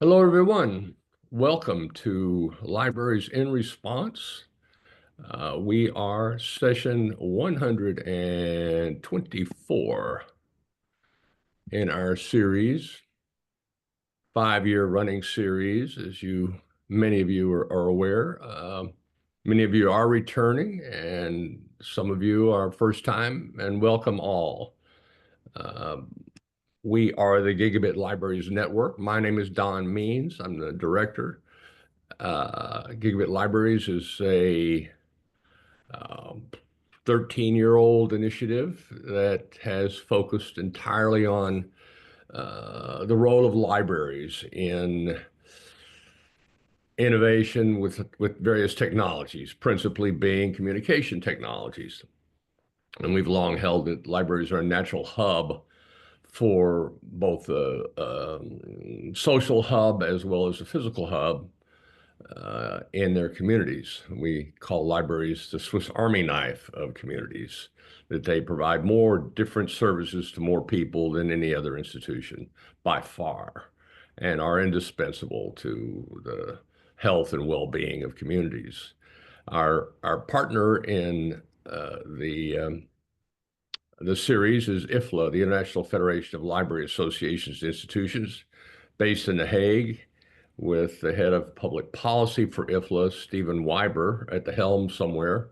Hello, everyone. Welcome to Libraries in Response. We are session 124 in our series, 5-year running series, as many of you are aware. Many of you are returning, and some of you are first time, and welcome all. We are the Gigabit Libraries Network. My name is Don Means. I'm the director. Gigabit Libraries is a 13-year-old initiative that has focused entirely on the role of libraries in innovation with various technologies, principally being communication technologies. And we've long held that libraries are a natural hub for both a social hub as well as a physical hub in their communities. We call libraries the Swiss Army knife of communities, that they provide more different services to more people than any other institution by far, and are indispensable to the health and well-being of communities. Our partner in the series is IFLA, the International Federation of Library Associations and Institutions, based in The Hague, with the head of public policy for IFLA, Stephen Weiber, at the helm somewhere,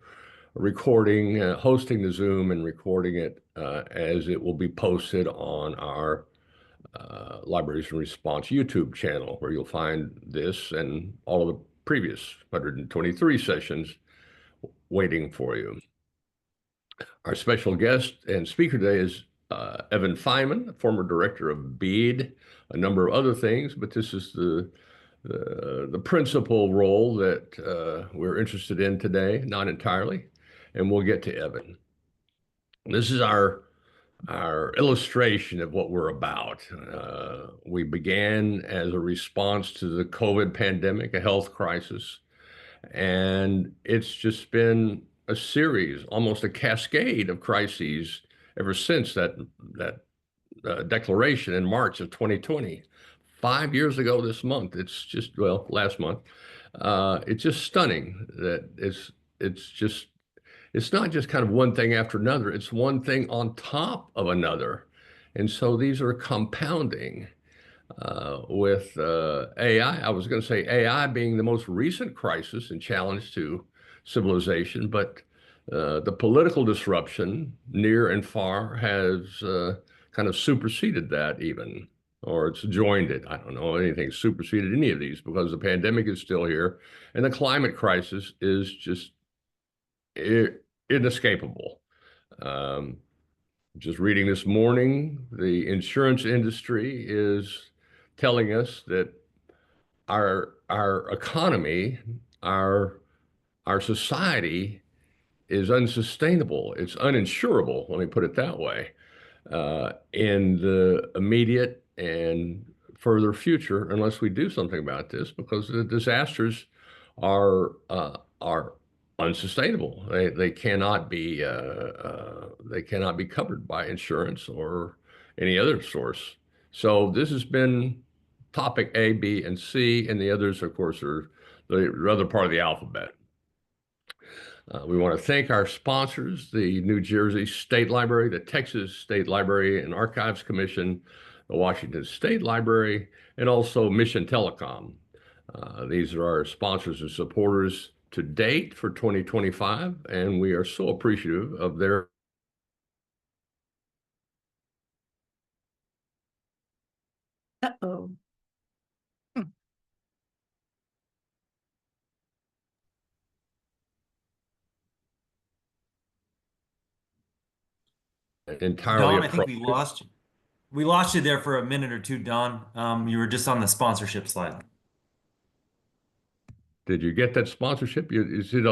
recording, hosting the Zoom and recording it as it will be posted on our Libraries in Response YouTube channel, where you'll find this and all of the previous 123 sessions waiting for you. Our special guest and speaker today is Evan Feinman, former director of B.E.A.D, a number of other things, but this is the principal role that we're interested in today, not entirely, and we'll get to Evan. This is our illustration of what we're about. We began as a response to the COVID pandemic, a health crisis, and it's just been a series, almost a cascade of crises ever since that declaration in March of 2020. 5 years ago this month. It's just, well, last month. It's just stunning that it's not just kind of one thing after another. It's one thing on top of another. And so these are compounding with AI. I was going to say AI being the most recent crisis and challenge to civilization, but the political disruption near and far has kind of superseded that even, or it's joined it. I don't know anything superseded any of these, because the pandemic is still here and the climate crisis is just inescapable. Just reading this morning, the insurance industry is telling us that our economy, our society is unsustainable. It's uninsurable, let me put it that way, in the immediate and further future, unless we do something about this, because the disasters are unsustainable. They cannot be covered by insurance or any other source. So this has been topic A, B, and C, and the others, of course, are the other part of the alphabet. We want to thank our sponsors, the New Jersey State Library, the Texas State Library and Archives Commission, the Washington State Library, and also Mission Telecom. These are our sponsors and supporters to date for 2025, and we are so appreciative of their Uh-oh. entirely Don, I think appropriate. we lost you there for a minute or two, Don. You were just on the sponsorship slide. Did you get that sponsorship? Is it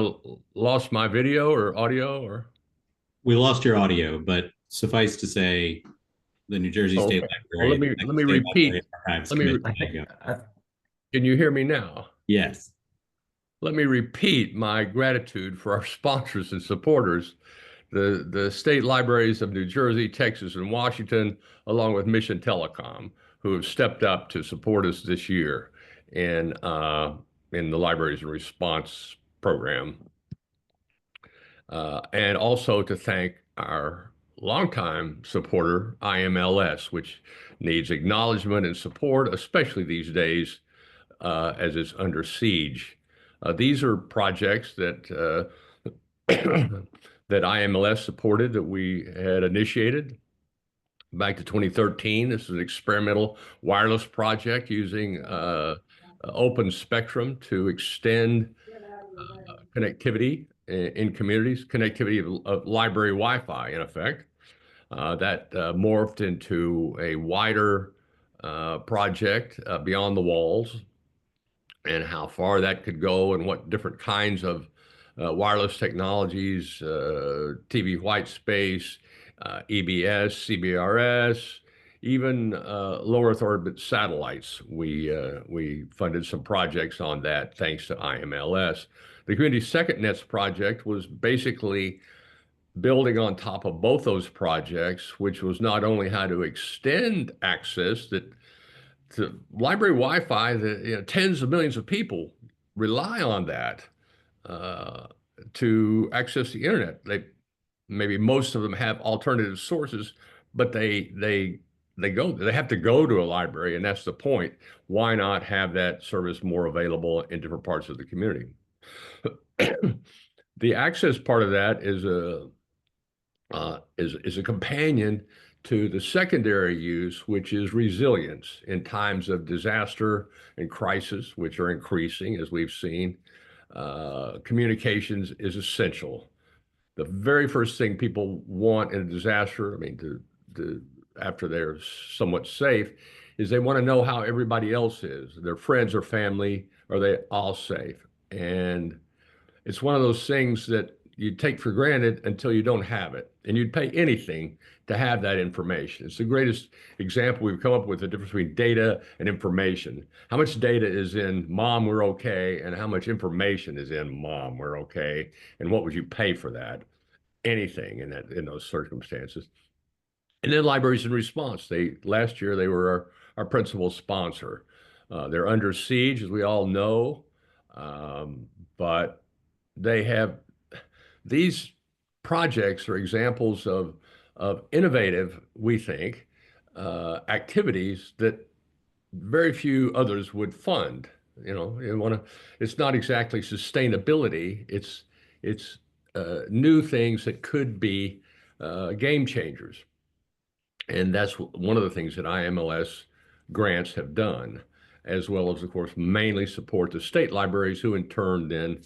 lost my video or audio or? We lost your audio, but suffice to say, the New Jersey State Okay. Library. Well, let me repeat. Can you hear me now? Yes. Let me repeat my gratitude for our sponsors and supporters the state libraries of New Jersey, Texas, and Washington, along with Mission Telecom, who have stepped up to support us this year in the Libraries in Response program. And also to thank our longtime supporter, IMLS, which needs acknowledgement and support, especially these days as it's under siege. These are projects that that IMLS supported, that we had initiated back to 2013. This is an experimental wireless project using open spectrum to extend connectivity in communities, connectivity of library Wi-Fi, in effect. That morphed into a wider project beyond the walls, and how far that could go and what different kinds of wireless technologies, TV white space, EBS, CBRS, even low Earth orbit satellites. We funded some projects on that thanks to IMLS. The Community Second Nets project was basically building on top of both those projects, which was not only how to extend access that to library Wi-Fi, that tens of millions of people rely on that uh, to access the internet. Maybe most of them have alternative sources, but they have to go to a library, and that's the point. Why not have that service more available in different parts of the community? The access part of that is a companion to the secondary use, which is resilience in times of disaster and crisis, which are increasing as we've seen. Communications is essential. The very first thing people want in a disaster, I mean, after they're somewhat safe, is they want to know how everybody else is, their friends or family, are they all safe? And it's one of those things that you take for granted until you don't have it. And you'd pay anything to have that information. It's the greatest example we've come up with, the difference between data and information. How much data is in mom, we're okay, and how much information is in mom, we're okay, and what would you pay for that? Anything in those circumstances. And then Libraries in Response. Last year they were our principal sponsor. They're under siege, as we all know, but they have these projects are examples of innovative, we think, activities that very few others would fund. It's not exactly sustainability. It's new things that could be game changers. And that's one of the things that IMLS grants have done, as well as, of course, mainly support the state libraries, who in turn then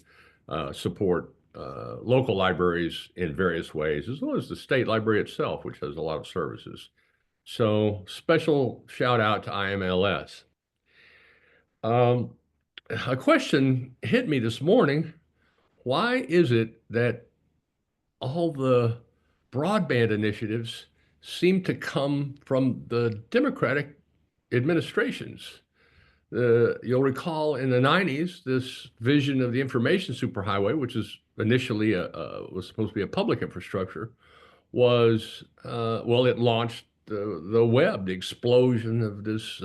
support local libraries in various ways, as well as the state library itself, which has a lot of services. So special shout out to IMLS. A question hit me this morning. Why is it that all the broadband initiatives seem to come from the Democratic administrations? You'll recall in the 90s, this vision of the information superhighway, which is initially was supposed to be a public infrastructure, was it launched the web, the explosion of this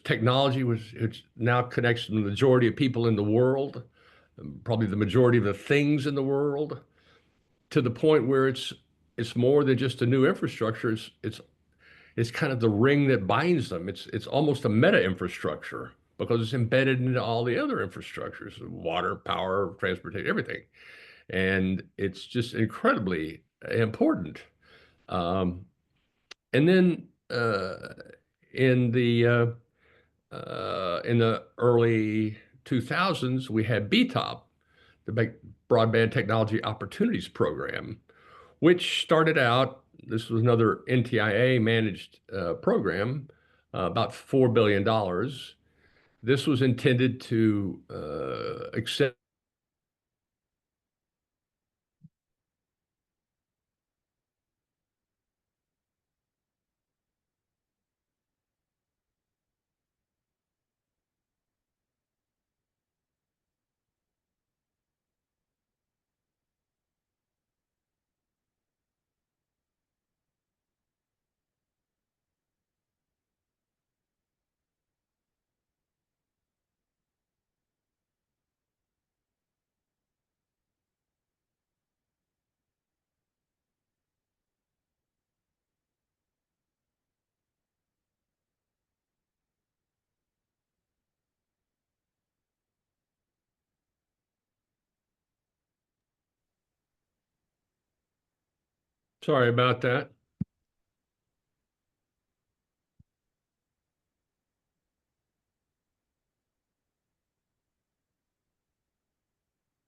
technology, which now connects the majority of people in the world, probably the majority of the things in the world, to the point where it's more than just a new infrastructure. It's kind of the ring that binds them. It's almost a meta infrastructure because it's embedded into all the other infrastructures: water, power, transportation, everything. And it's just incredibly important. And then in the early 2000s, we had BTOP, the Broadband Technology Opportunities Program, which started out, this was another NTIA managed program, about $4 billion. This was intended to accept Sorry about that.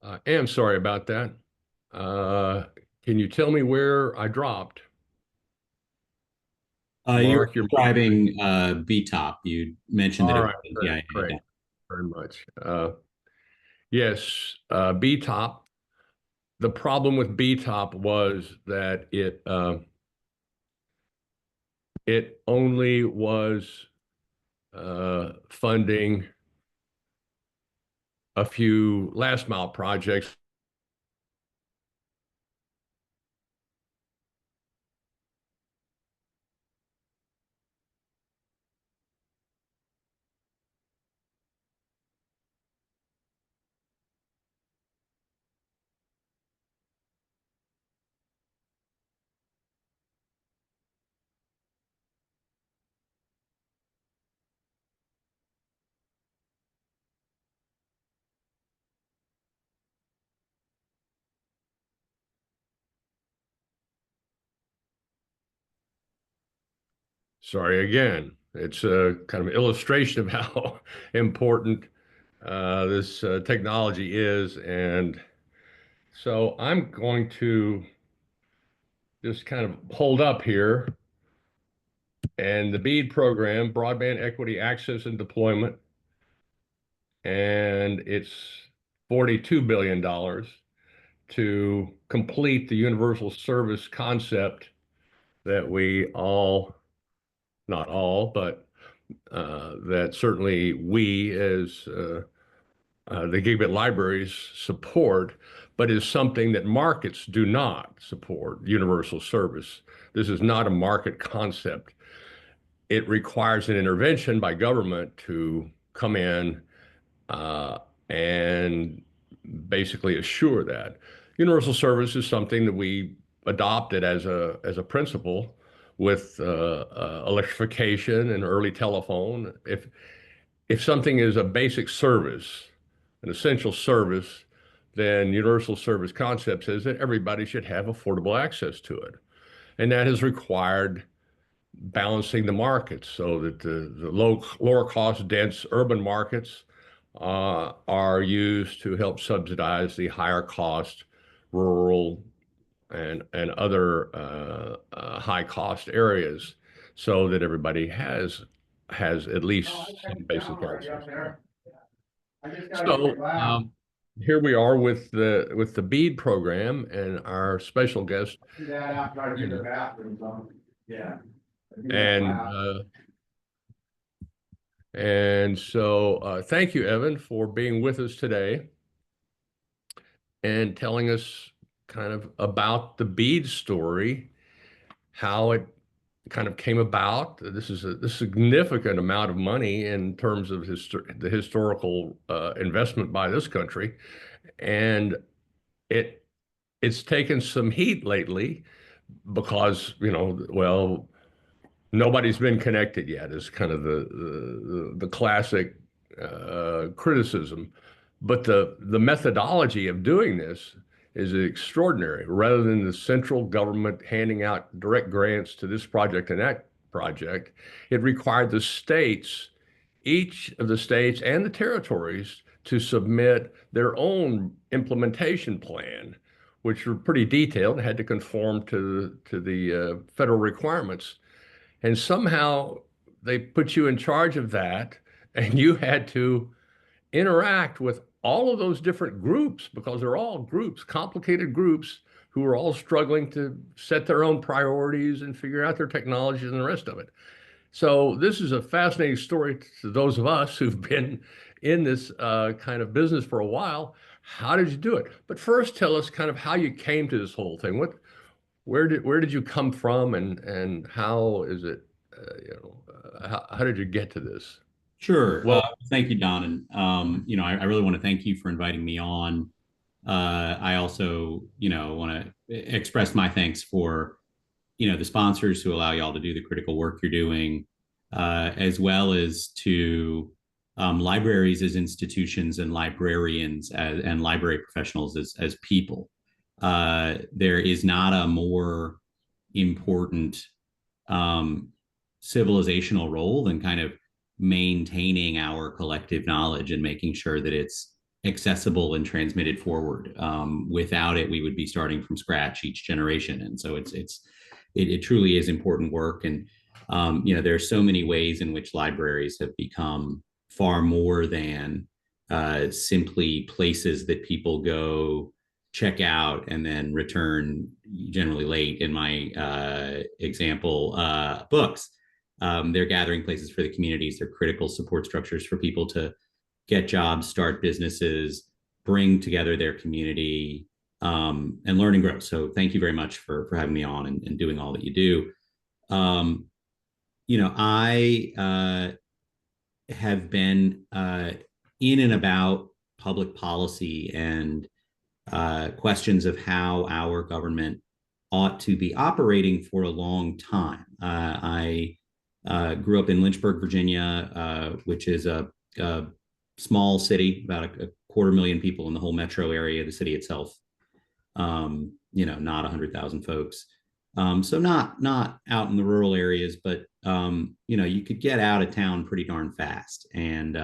I am sorry about that. Can you tell me where I dropped? You were Mark, your describing B-top. You mentioned that all it right, was great, NTIA. great, Yeah. very much. Yes, B-top. The problem with B-top was that it only was funding a few last mile projects. Sorry again. It's a kind of illustration of how important this technology is. And so I'm going to just kind of hold up here. And the BEAD program, Broadband Equity Access and Deployment, and it's $42 billion to complete the universal service concept that we all, not all, but that certainly we as the gigabit libraries support, but is something that markets do not support, universal service. This is not a market concept. It requires an intervention by government to come in uh, and basically assure that. Universal service is something that we adopted as a principle with electrification and early telephone. If something is a basic service, an essential service, then universal service concept says that everybody should have affordable access to it. And that has required balancing the markets so that the lower cost dense urban markets are used to help subsidize the higher cost rural and other high cost areas so that everybody has at least some basic access. So here we are with the BEAD program and our special guest. And so thank you, Evan, for being with us today and telling us kind of about the BEAD story, how it kind of came about. This is a significant amount of money in terms of the historical investment by this country, and it's taken some heat lately because, well, nobody's been connected yet is kind of the classic criticism. But the methodology of doing this is extraordinary. Rather than the central government handing out direct grants to this project and that project, it required the states, each of the states and the territories, to submit their own implementation plan, which were pretty detailed and had to conform to the federal requirements. And somehow they put you in charge of that, and you had to interact with all of those different groups because they're all groups, complicated groups who are all struggling to set their own priorities and figure out their technologies and the rest of it. So this is a fascinating story to those of us who've been in this kind of business for a while. How did you do it? But first, tell us kind of how you came to this whole thing. Where did you come from, and how is it, how did you get to this? Sure. Well, Thank you, Don. And, I really want to thank you for inviting me on. I also, want to express my thanks for, the sponsors who allow y'all to do the critical work you're doing, as well as to libraries as institutions and librarians and library professionals as people. There is not a more important civilizational role than kind of maintaining our collective knowledge and making sure that it's accessible and transmitted forward. Without it, we would be starting from scratch each generation, and so it truly is important work. And there are so many ways in which libraries have become far more than simply places that people go check out and then return, generally late in my example, books. They're gathering places for the communities. They're critical support structures for people to get jobs, start businesses, bring together their community, and learn and grow. So thank you very much for having me on and doing all that you do. I have been in and about public policy and questions of how our government ought to be operating for a long time. I grew up in Lynchburg, Virginia, which is a small city, about a 250,000 people in the whole metro area, the city itself, not 100,000 folks. So not out in the rural areas, but you could get out of town pretty darn fast. And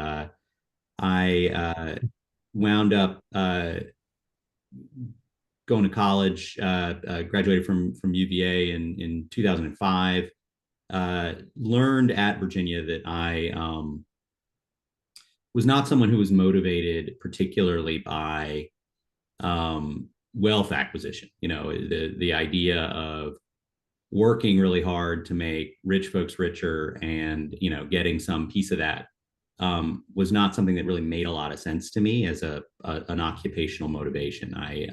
I wound up going to college, graduated from UVA in 2005. Learned at Virginia that I was not someone who was motivated particularly by wealth acquisition. The idea of working really hard to make rich folks richer and getting some piece of that was not something that really made a lot of sense to me as an occupational motivation. I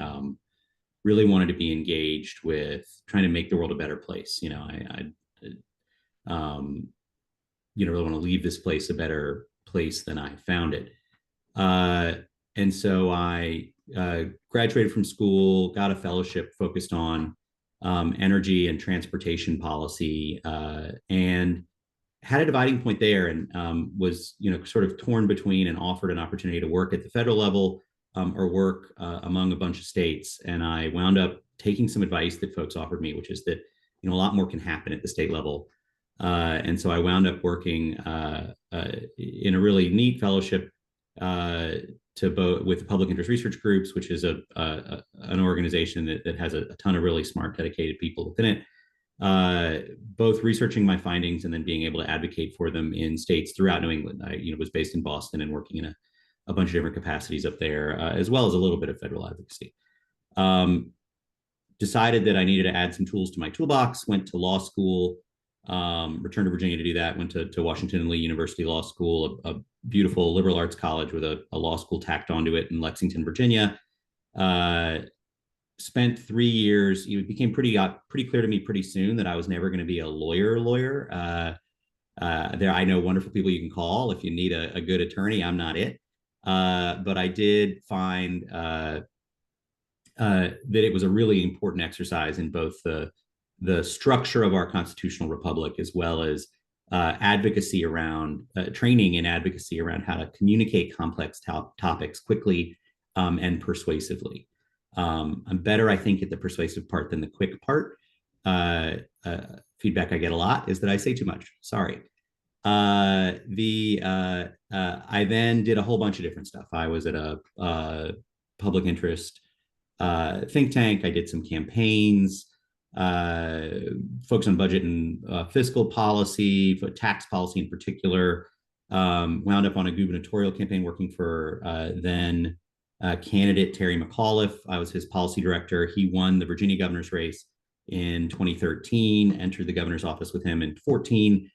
really wanted to be engaged with trying to make the world a better place. I really want to leave this place a better place than I found it. And so I graduated from school, got a fellowship focused on energy and transportation policy, and had a dividing point there, and was sort of torn between and offered an opportunity to work at the federal level or work among a bunch of states. And I wound up taking some advice that folks offered me, which is that a lot more can happen at the state level. And so I wound up working in a really neat fellowship with public interest research groups, which is an organization that has a ton of really smart, dedicated people within it, both researching my findings and then being able to advocate for them in states throughout New England. I was based in Boston and working in a bunch of different capacities up there, as well as a little bit of federal advocacy. Decided that I needed to add some tools to my toolbox, went to law school, returned to Virginia to do that, went to Washington and Lee University Law School, a beautiful liberal arts college with a law school tacked onto it in Lexington, Virginia. Spent 3 years. It became pretty clear to me pretty soon that I was never going to be a lawyer. I know wonderful people you can call if you need a good attorney. I'm not it. But I did find that it was a really important exercise in both the structure of our constitutional republic, as well as advocacy around training and advocacy around how to communicate complex topics quickly and persuasively. I'm better, I think, at the persuasive part than the quick part. Feedback I get a lot is that I say too much. Sorry. I then did a whole bunch of different stuff. I was at a public interest think tank. I did some campaigns, focused on budget and fiscal policy, for tax policy in particular. Wound up on a gubernatorial campaign working for then candidate Terry McAuliffe. I was his policy director. He won the Virginia governor's race in 2013, entered the governor's office with him in 2014,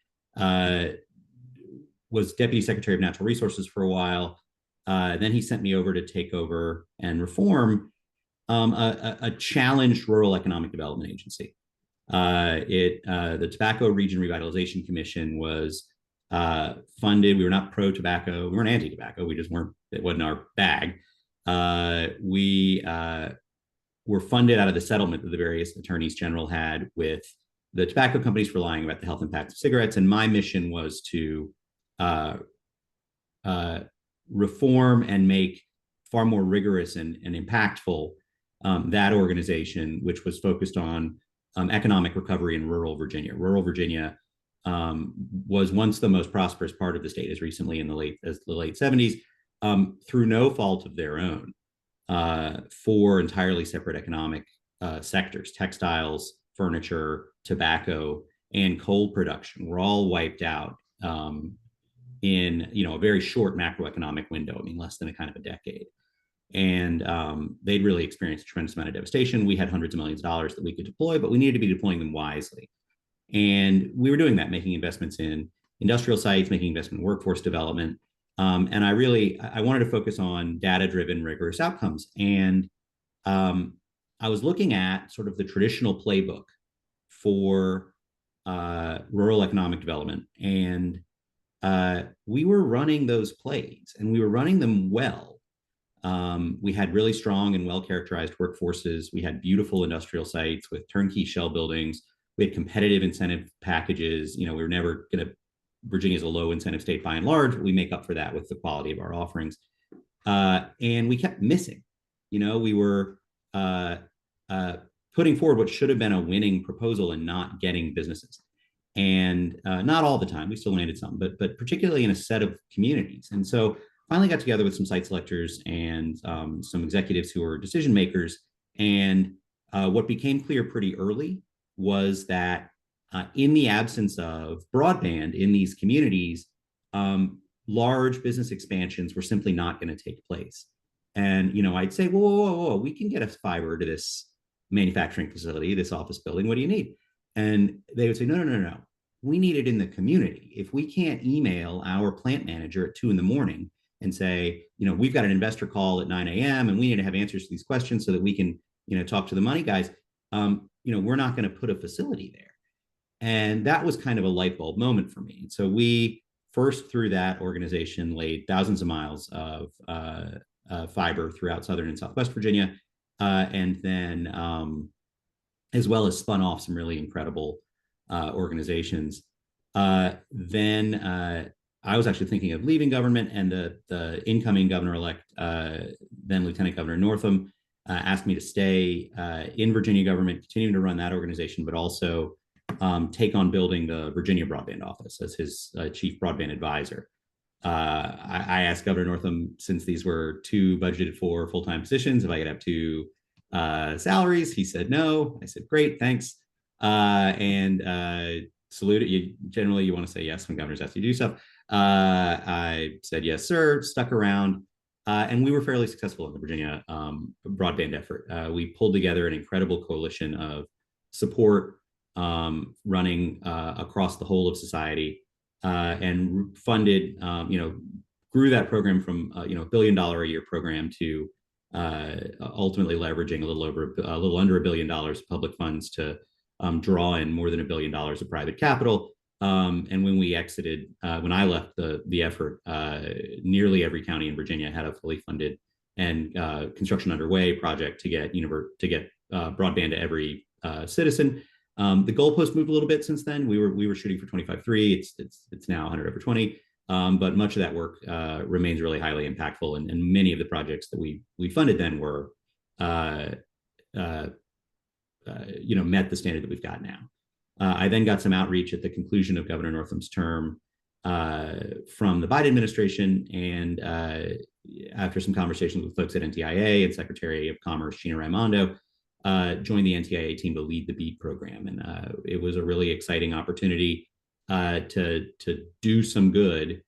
was deputy secretary of natural resources for a while. Then he sent me over to take over and reform a challenged rural economic development agency. The Tobacco Region Revitalization Commission was funded. We were not pro-tobacco. We weren't anti-tobacco. We just weren't, it wasn't our bag. We were funded out of the settlement that the various attorneys general had with the tobacco companies for lying about the health impacts of cigarettes. And my mission was to reform and make far more rigorous and impactful that organization, which was focused on economic recovery in rural Virginia. Rural Virginia was once the most prosperous part of the state as recently in the late 70s, through no fault of their own, four entirely separate economic sectors: textiles, furniture, tobacco, and coal production were all wiped out in a very short macroeconomic window. I mean, less than a kind of a decade. And they'd really experienced a tremendous amount of devastation. We had hundreds of millions of dollars that we could deploy, but we needed to be deploying them wisely. And we were doing that, making investments in industrial sites, making investment in workforce development. And I wanted to focus on data-driven, rigorous outcomes. And I was looking at sort of the traditional playbook for rural economic development. And we were running those plays, and we were running them well. We had really strong and well-characterized workforces. We had beautiful industrial sites with turnkey shell buildings. We had competitive incentive packages. We were never going to, Virginia's a low incentive state by and large, but we make up for that with the quality of our offerings. And we kept missing. We were putting forward what should have been a winning proposal and not getting businesses. And not all the time, we still landed some, but particularly in a set of communities. And so finally got together with some site selectors and some executives who were decision makers. And what became clear pretty early was that in the absence of broadband in these communities, large business expansions were simply not going to take place. And, I'd say, whoa, we can get us fiber to this manufacturing facility, this office building. What do you need? And they would say, no. We need it in the community. If we can't email our plant manager at 2 a.m. and say, we've got an investor call at 9 a.m. and we need to have answers to these questions so that we can, talk to the money guys, we're not going to put a facility there. And that was kind of a light bulb moment for me. And so we first, through that organization, laid thousands of miles of fiber throughout Southern and Southwest Virginia, and then as well as spun off some really incredible organizations. Then I was actually thinking of leaving government, and the incoming governor-elect, then Lieutenant Governor Northam, asked me to stay in Virginia government, continuing to run that organization, but also take on building the Virginia Broadband Office as his chief broadband advisor. I asked Governor Northam, since these were 2 budgeted for full-time positions, if I could have 2 salaries. He said no. I said, great, thanks. And saluted. Generally, you want to say yes when governors ask you to do stuff. I said, yes, sir, stuck around. And we were fairly successful in the Virginia broadband effort. We pulled together an incredible coalition of support running across the whole of society, and funded, grew that program from $1 billion a year program to ultimately leveraging a little under $1 billion of public funds to draw in more than $1 billion of private capital. And when we exited, when I left the effort, nearly every county in Virginia had a fully funded and construction underway project to get broadband to every citizen. The goalpost moved a little bit since then. We were shooting for 25.3. It's now 100 over 20. But much of that work remains really highly impactful, and many of the projects that we funded then were met the standard that we've got now. I then got some outreach at the conclusion of Governor Northam's term from the B.E.A.D administration, and after some conversations with folks at NTIA and Secretary of Commerce Gina Raimondo, joined the NTIA team to lead the BEAD program. And it was a really exciting opportunity to do some good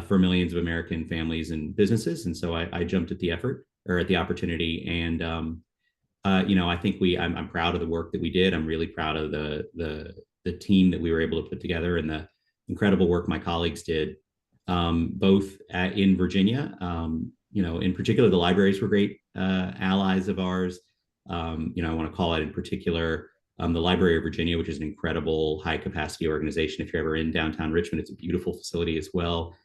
for millions of American families and businesses. And so I jumped at the effort, or at the opportunity. And I think I'm proud of the work that we did. I'm really proud of the team that we were able to put together, and the incredible work my colleagues did, both in Virginia. In particular, the libraries were great allies of ours. I want to call out in particular the Library of Virginia, which is an incredible high capacity organization. If you're ever in downtown Richmond, it's a beautiful facility as well.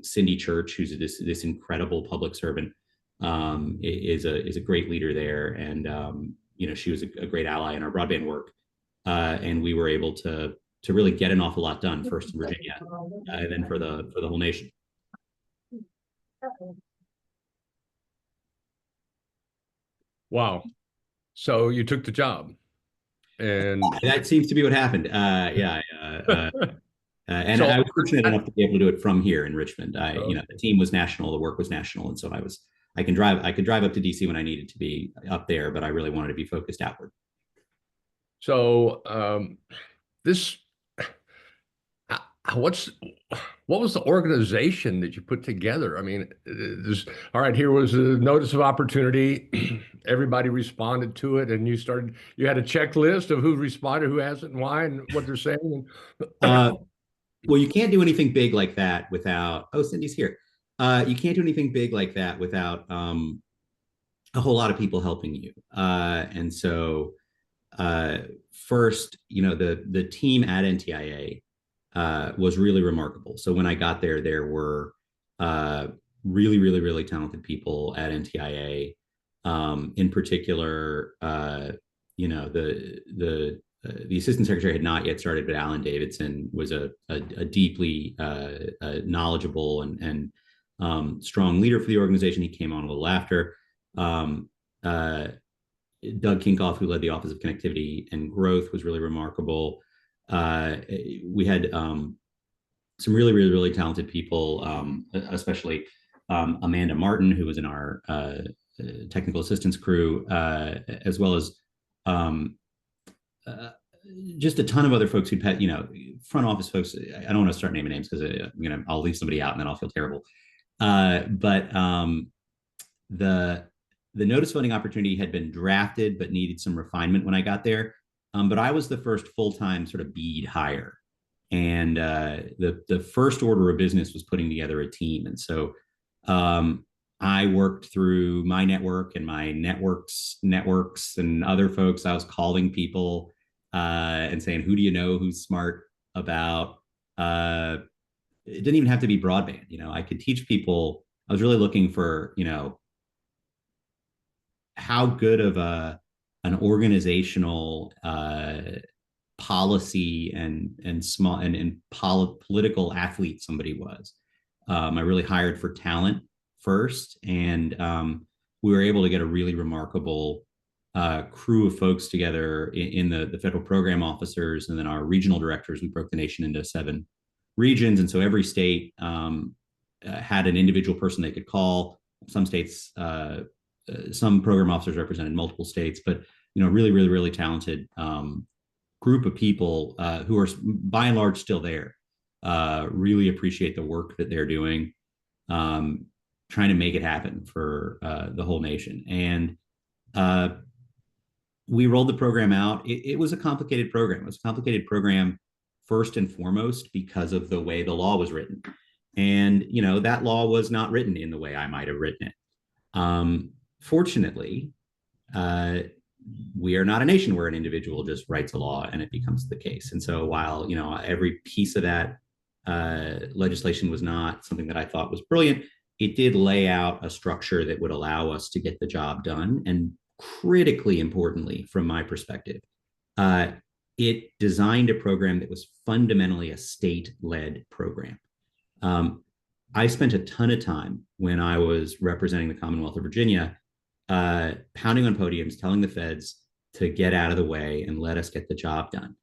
Cindy Church, who's this incredible public servant, is a great leader there, and she was a great ally in our broadband work, and we were able to really get an awful lot done, first in Virginia, and then for the whole nation. Wow. So you took the job. And That seems to be what happened. And so I was fortunate enough to be able to do it from here in Richmond. okay. The team was national, the work was national, and so I could drive up to DC when I needed to be up there, but I really wanted to be focused outward. So this what's what was the organization that you put together? I mean, all right, here was a notice of opportunity. Everybody responded to it, and you had a checklist of who responded, who hasn't, and why, and what they're saying. Well, you can't do anything big like that without, oh, Cindy's here. You can't do anything big like that without a whole lot of people helping you. And so first, the team at NTIA was really remarkable. So when I got there, there were really, really, really talented people at NTIA. In particular, the assistant secretary had not yet started, but Alan Davidson was a deeply knowledgeable and strong leader for the organization. He came on a little after. Doug Kinkoff, who led the Office of Connectivity and Growth, was really remarkable. We had some really, really, really talented people, especially Amanda Martin, who was in our technical assistance crew, as well as just a ton of other folks who'd had, front office folks. I don't want to start naming names because I'll leave somebody out and then I'll feel terrible. But the notice voting opportunity had been drafted but needed some refinement when I got there. But I was the first full-time sort of BEAD hire. And the first order of business was putting together a team. And so I worked through my network and my networks and other folks. I was calling people and saying, who do you know who's smart about, it didn't even have to be broadband. I could teach people. I was really looking for, how good of an organizational policy and small and political athlete somebody was. I really hired for talent first, and we were able to get a really remarkable crew of folks together in the federal program officers, and then our regional directors. We broke the nation into 7 regions, and so every state had an individual person they could call. Some states, some program officers represented multiple states, but really, really, really talented group of people who are by and large still there. Really appreciate the work that they're doing, trying to make it happen for the whole nation. And we rolled the program out. It was a complicated program. It was a complicated program first and foremost because of the way the law was written. And, that law was not written in the way I might have written it. Fortunately, we are not a nation where an individual just writes a law and it becomes the case. And so while, every piece of that legislation was not something that I thought was brilliant, it did lay out a structure that would allow us to get the job done. And critically importantly, from my perspective, it designed a program that was fundamentally a state-led program. I spent a ton of time when I was representing the Commonwealth of Virginia, pounding on podiums, telling the feds to get out of the way and let us get the job done.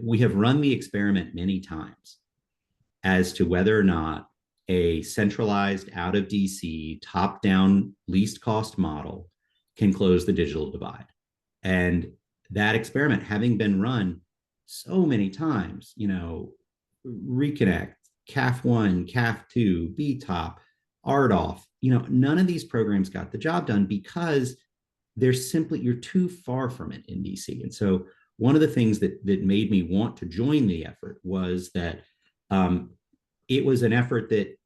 We have run the experiment many times as to whether or not a centralized, out of DC, top-down, least cost model can close the digital divide. And that experiment, having been run so many times, Reconnect, CAF1, CAF2, BTOP, RDOF, none of these programs got the job done because you're too far from it in DC. And so one of the things that made me want to join the effort was that it was an effort that,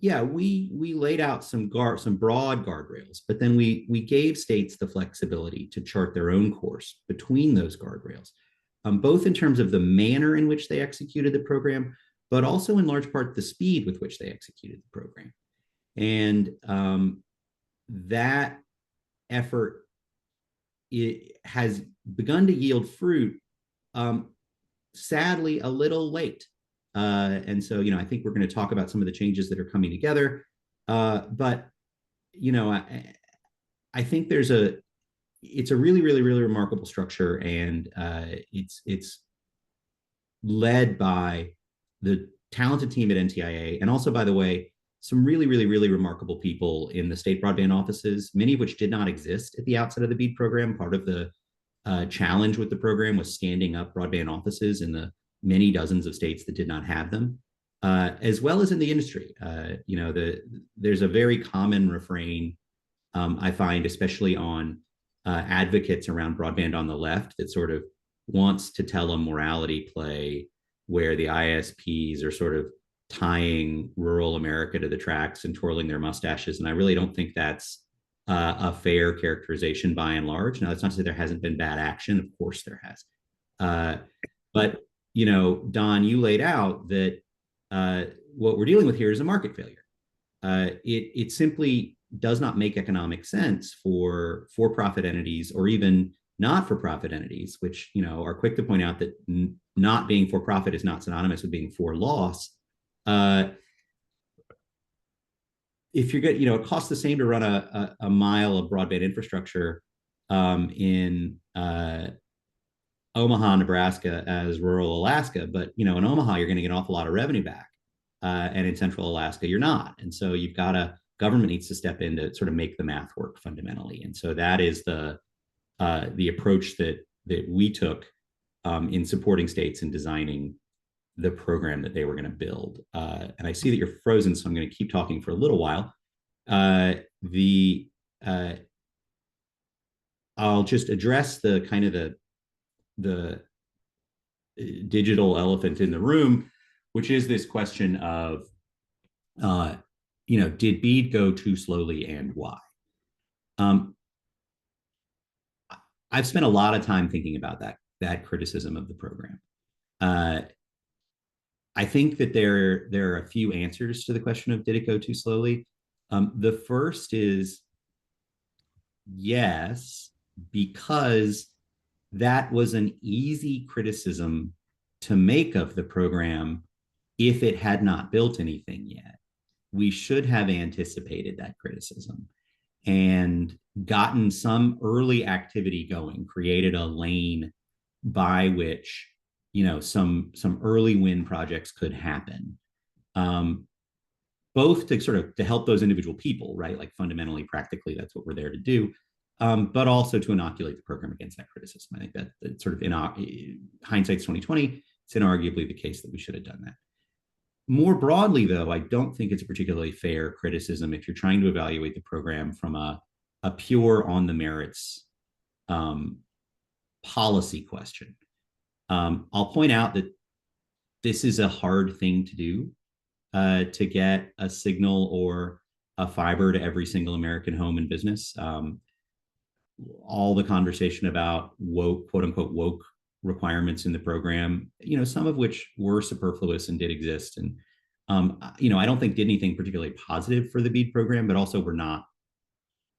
we laid out some broad guardrails, but then we gave states the flexibility to chart their own course between those guardrails, both in terms of the manner in which they executed the program, but also in large part the speed with which they executed the program. And that effort, it has begun to yield fruit, sadly a little late. And so, I think we're going to talk about some of the changes that are coming together. But, I think it's a really, really, really remarkable structure, and it's led by the talented team at NTIA, and also, by the way, some really, really, really remarkable people in the state broadband offices, many of which did not exist at the outset of the BEAD program. Part of the challenge with the program was standing up broadband offices in the many dozens of states that did not have them, as well as in the industry. There's a very common refrain, I find, especially on advocates around broadband on the left, that sort of wants to tell a morality play where the ISPs are sort of tying rural America to the tracks and twirling their mustaches. And I really don't think that's a fair characterization by and large. Now, that's not to say there hasn't been bad action. Of course there has. But, Don, you laid out that what we're dealing with here is a market failure. It simply does not make economic sense for for-profit entities, or even not-for-profit entities, which are quick to point out that not being for-profit is not synonymous with being for loss. If you're good, it costs the same to run a mile of broadband infrastructure in Omaha, Nebraska, as rural Alaska. But in Omaha, you're going to get an awful lot of revenue back, and in Central Alaska, you're not. And so government needs to step in to sort of make the math work fundamentally. And so that is the approach that we took in supporting states in designing the program that they were going to build. And I see that you're frozen, so I'm going to keep talking for a little while. I'll just address the kind of the digital elephant in the room, which is this question of, did BEAD go too slowly and why? I've spent a lot of time thinking about that criticism of the program. I think that there are a few answers to the question of did it go too slowly. The first is yes, because that was an easy criticism to make of the program if it had not built anything yet. We should have anticipated that criticism and gotten some early activity going, created a lane by which some early win projects could happen, both to help those individual people, right? Like fundamentally, practically, that's what we're there to do, but also to inoculate the program against that criticism. I think that sort of in hindsight's 2020, it's inarguably the case that we should have done that. More broadly, though, I don't think it's a particularly fair criticism if you're trying to evaluate the program from a pure on the merits policy question. I'll point out that this is a hard thing to do, to get a signal or a fiber to every single American home and business. All the conversation about woke, quote unquote, woke requirements in the program, some of which were superfluous and did exist. And, I don't think did anything particularly positive for the BEAD program, but also were not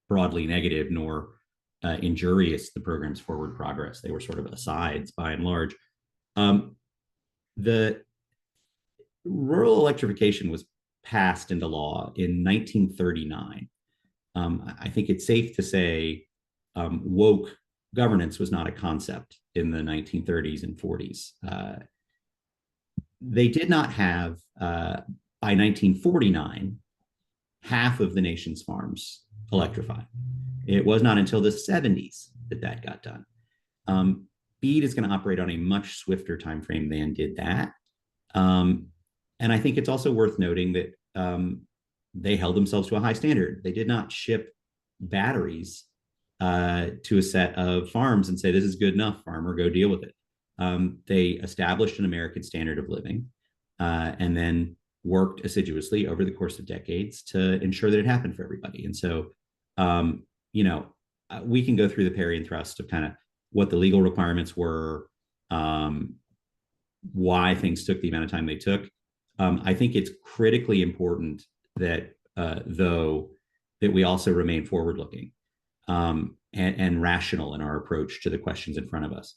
broadly negative nor injurious to the program's forward progress. They were sort of asides by and large. The rural electrification was passed into law in 1939. I think it's safe to say woke governance was not a concept in the 1930s and 40s. They did not have, by 1949, half of the nation's farms electrified. It was not until the 70s that got done. BEAD is going to operate on a much swifter timeframe than did that. And I think it's also worth noting that they held themselves to a high standard. They did not ship batteries to a set of farms and say, this is good enough, farmer, go deal with it. They established an American standard of living and then worked assiduously over the course of decades to ensure that it happened for everybody. And so, we can go through the parry and thrust of kind of what the legal requirements were, why things took the amount of time they took. I think it's critically important that, though, that we also remain forward-looking and rational in our approach to the questions in front of us.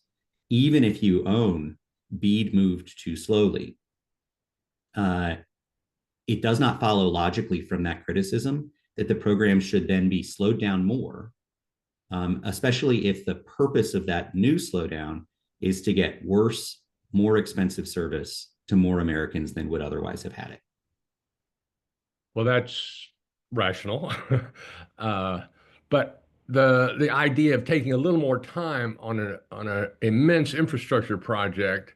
Even if you own BEAD moved too slowly, it does not follow logically from that criticism that the program should then be slowed down more especially if the purpose of that new slowdown is to get worse, more expensive service to more Americans than would otherwise have had it. Well, that's rational. uh, but the idea of taking a little more time on an immense infrastructure project,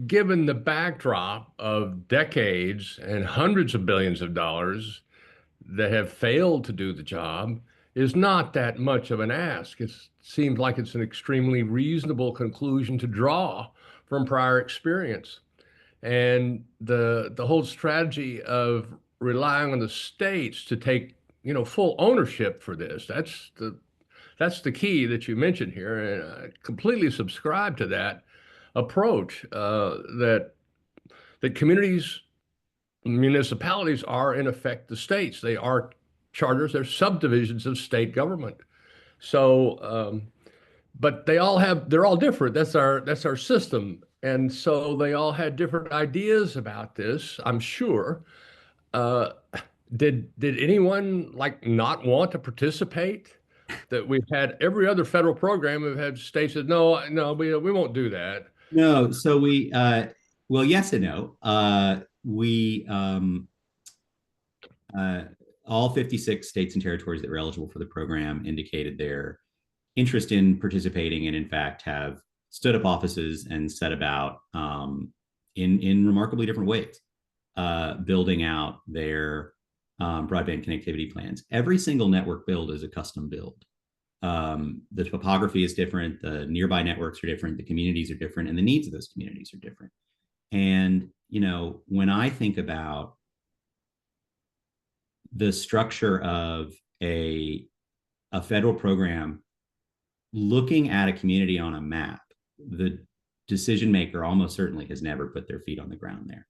given the backdrop of decades and hundreds of billions of dollars that have failed to do the job, is not that much of an ask. It seems like it's an extremely reasonable conclusion to draw from prior experience. And the whole strategy of relying on the states to take, full ownership for this, that's the key that you mentioned here. And I completely subscribe to that approach, that communities, municipalities are in effect the states. They are charters, they're subdivisions of state government. So but they're all different. That's our system. And so they all had different ideas about this, I'm sure. Uh, did anyone like not want to participate? That we've had every other federal program, we've had states that no, we won't do that. No, so well, yes and no. Uh, all 56 states and territories that were eligible for the program indicated their interest in participating, and in fact have stood up offices and set about in remarkably different ways, building out their broadband connectivity plans. Every single network build is a custom build. The topography is different, the nearby networks are different, the communities are different, and the needs of those communities are different. And when I think about the structure of a federal program looking at a community on a map, the decision maker almost certainly has never put their feet on the ground there.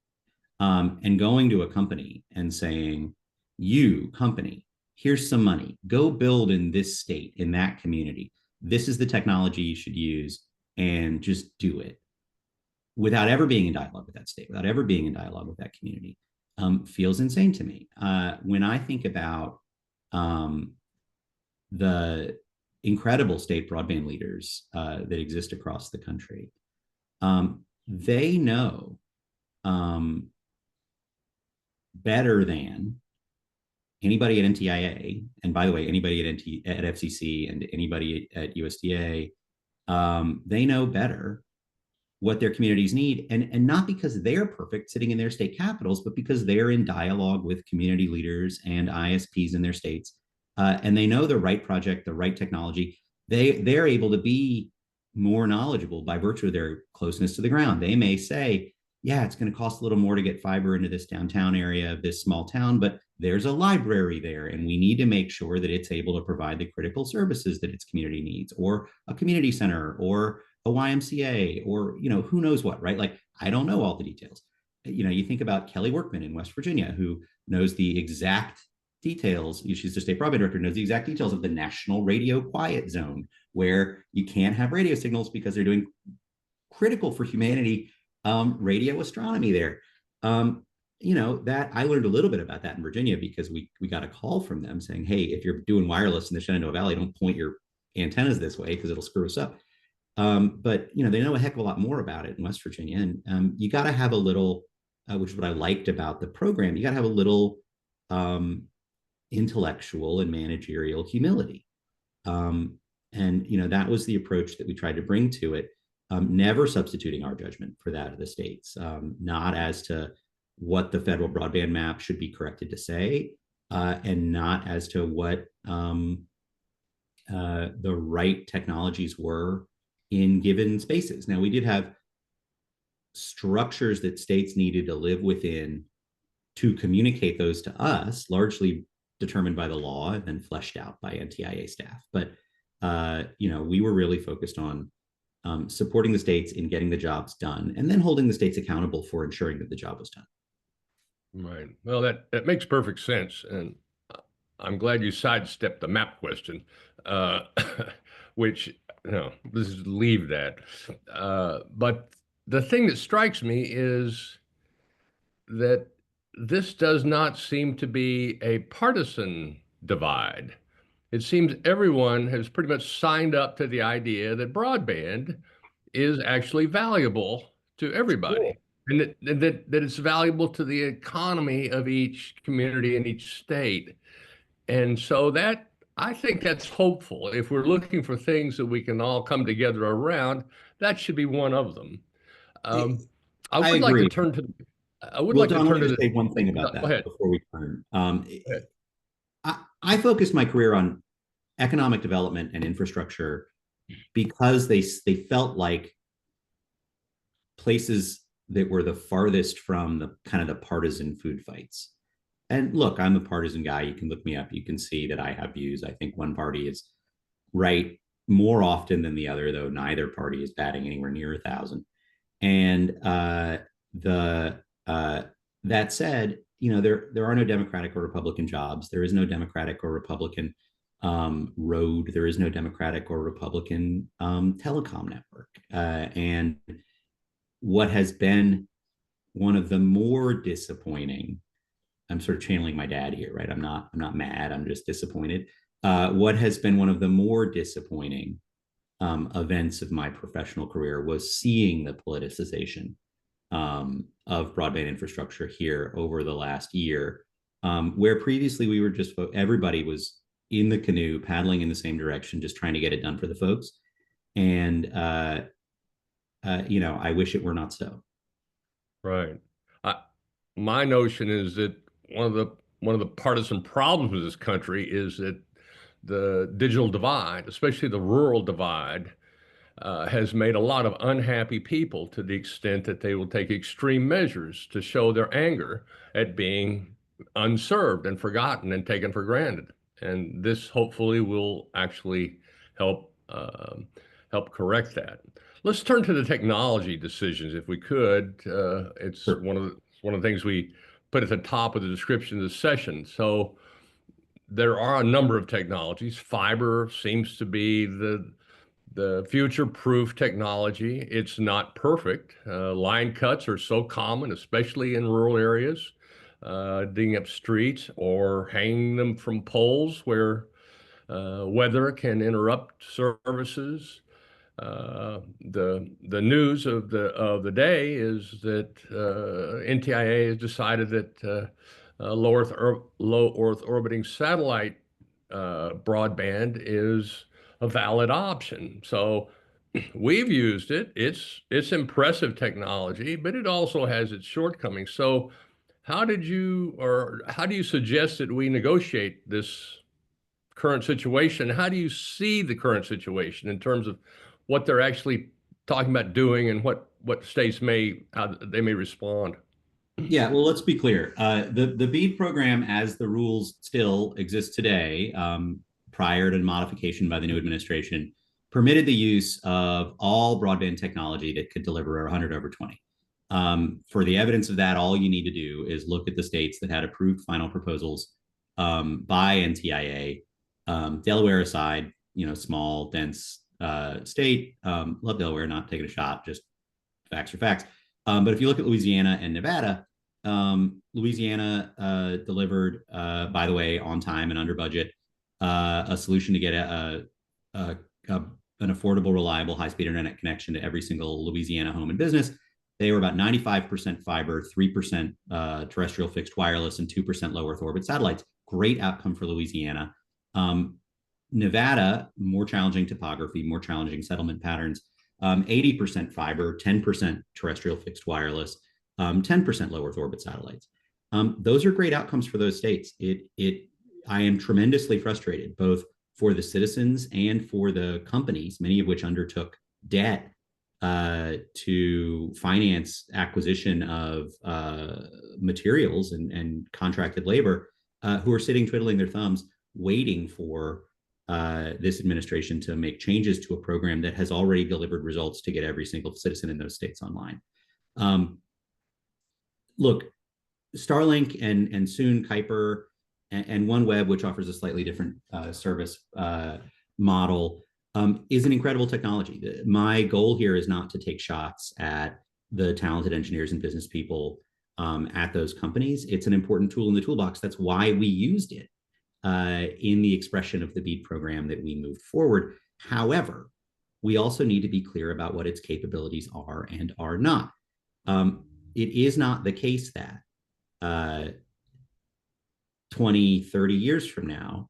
And going to a company and saying, you company, here's some money, go build in this state, in that community. This is the technology you should use, and just do it without ever being in dialogue with that state, without ever being in dialogue with that community, feels insane to me. When I think about the incredible state broadband leaders that exist across the country, they know better than anybody at NTIA, and by the way, anybody at FCC and anybody at USDA, they know better what their communities need, and not because they're perfect sitting in their state capitals, but because they're in dialogue with community leaders and ISPs in their states, and they know the right project, the right technology. They're able to be more knowledgeable by virtue of their closeness to the ground. They may say, yeah, it's going to cost a little more to get fiber into this downtown area of this small town, but there's a library there, and we need to make sure that it's able to provide the critical services that its community needs, or a community center, or a YMCA, or who knows what, right? Like, I don't know all the details. You think about Kelly Workman in West Virginia, who knows the exact details. She's the state broadband director, knows the exact details of the National Radio Quiet Zone, where you can't have radio signals because they're doing critical for humanity radio astronomy there. That I learned a little bit about that in Virginia, because we got a call from them saying, hey, if you're doing wireless in the Shenandoah Valley, don't point your antennas this way because it'll screw us up. But they know a heck of a lot more about it in West Virginia, and you got to have a little, which is what I liked about the program. You got to have a little intellectual and managerial humility, and that was the approach that we tried to bring to it. Never substituting our judgment for that of the states, not as to what the federal broadband map should be corrected to say, and not as to what the right technologies were in given spaces. Now, we did have structures that states needed to live within to communicate those to us, largely determined by the law and then fleshed out by NTIA staff. But we were really focused on supporting the states in getting the jobs done, and then holding the states accountable for ensuring that the job was done. Right. Well, that makes perfect sense, and I'm glad you sidestepped the map question, which let's leave that. But the thing that strikes me is that this does not seem to be a partisan divide. it seems everyone has pretty much signed up to the idea that broadband is actually valuable to everybody. And that it's valuable to the economy of each community and each state. And so that, I think that's hopeful. If we're looking for things that we can all come together around, that should be one of them. Um, I I would like to agree. turn to, I would Well, like to Don, let turn me to just the, say one thing about go that ahead. before we turn. Go ahead. I focused my career on economic development and infrastructure because they felt like places that were the farthest from the kind of the partisan food fights. And look, I'm a partisan guy. You can look me up. You can see that I have views. I think one party is right more often than the other, though neither party is batting anywhere near 1,000. And the that said, there are no Democratic or Republican jobs. There is no Democratic or Republican road. There is no Democratic or Republican telecom network. And what has been one of the more disappointing, I'm sort of channeling my dad here, right? I'm not mad. I'm just disappointed. What has been one of the more disappointing events of my professional career was seeing the politicization of broadband infrastructure here over the last year, where previously we were just everybody was in the canoe paddling in the same direction, just trying to get it done for the folks. And I wish it were not so. Right. I, my notion is that one of the partisan problems with this country is that the digital divide, especially the rural divide, has made a lot of unhappy people to the extent that they will take extreme measures to show their anger at being unserved and forgotten and taken for granted. And this hopefully will actually help help correct that. Let's turn to the technology decisions, if we could. It's Sure. one of the things we put at the top of the description of the session. So there are a number of technologies. Fiber seems to be the future-proof technology. It's not perfect. Line cuts are so common, especially in rural areas, digging up streets or hanging them from poles where weather can interrupt services. The news of the day is that NTIA has decided that low Earth orbiting satellite broadband is a valid option. So we've used it. It's impressive technology, but it also has its shortcomings. So how do you suggest that we negotiate this current situation? How do you see the current situation in terms of what they're actually talking about doing and what states how they may respond? Yeah, well, let's be clear. The BEAD program, as the rules still exist today, prior to modification by the new administration, permitted the use of all broadband technology that could deliver 100 over 20. For the evidence of that, all you need to do is look at the states that had approved final proposals by NTIA. Delaware aside, small, dense state. Love Delaware, not taking a shot, just facts are facts. But if you look at Louisiana and Nevada, Louisiana delivered, by the way, on time and under budget, a solution to get an affordable, reliable, high-speed internet connection to every single Louisiana home and business. They were about 95% fiber, 3% terrestrial fixed wireless, and 2% low Earth orbit satellites. Great outcome for Louisiana. Nevada, more challenging topography, more challenging settlement patterns. 80% fiber, 10% terrestrial fixed wireless, 10% low Earth orbit satellites. Those are great outcomes for those states. I am tremendously frustrated, both for the citizens and for the companies, many of which undertook debt to finance acquisition of materials and contracted labor, who are sitting twiddling their thumbs, waiting for this administration to make changes to a program that has already delivered results to get every single citizen in those states online. Look, Starlink and soon Kuiper and OneWeb, which offers a slightly different service model, is an incredible technology. My goal here is not to take shots at the talented engineers and business people at those companies. It's an important tool in the toolbox. That's why we used it. in the expression of the BEAD program that we moved forward. However, we also need to be clear about what its capabilities are and are not. It is not the case that 20, 30 years from now,